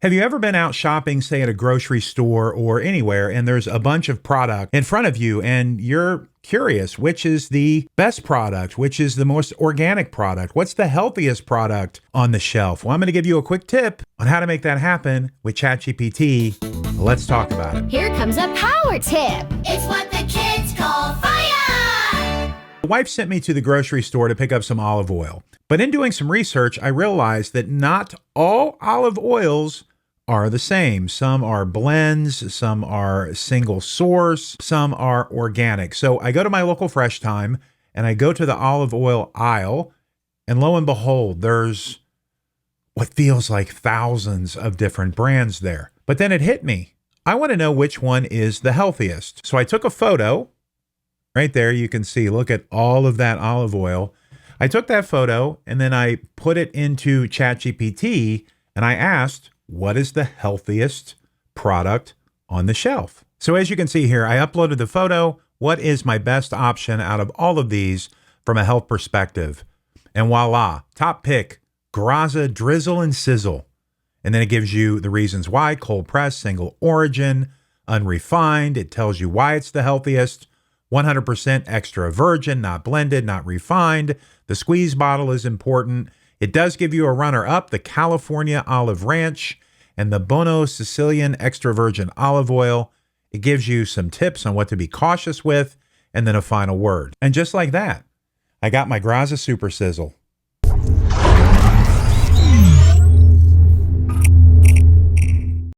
Have you ever been out shopping, say at a grocery store or anywhere, and there's a bunch of product in front of you and you're curious, which is the best product? Which is the most organic product? What's the healthiest product on the shelf? Well, I'm going to give you a quick tip on how to make that happen with ChatGPT. Let's talk about it. Here comes a power tip. It's what the kids call fire! My wife sent me to the grocery store to pick up some olive oil. But in doing some research, I realized that not all olive oils are the same. Some are blends, some are single source, some are organic. So I go to my local Fresh Time and I go to the olive oil aisle, and lo and behold, there's what feels like thousands of different brands there. But then it hit me. I want to know which one is the healthiest. So I took a photo. Right there, you can see, look at all of that olive oil. I took that photo and then I put it into ChatGPT and I asked, what is the healthiest product on the shelf? So as you can see here, I uploaded the photo. What is my best option out of all of these from a health perspective? And voila, top pick, Graza Drizzle and Sizzle. And then it gives you the reasons why: cold press, single origin, unrefined. It tells you why it's the healthiest. 100% extra virgin, not blended, not refined. The squeeze bottle is important. It does give you a runner-up, the California Olive Ranch and the Bono Sicilian Extra Virgin Olive Oil. It gives you some tips on what to be cautious with, and then a final word. And just like that, I got my Graza Super Sizzle.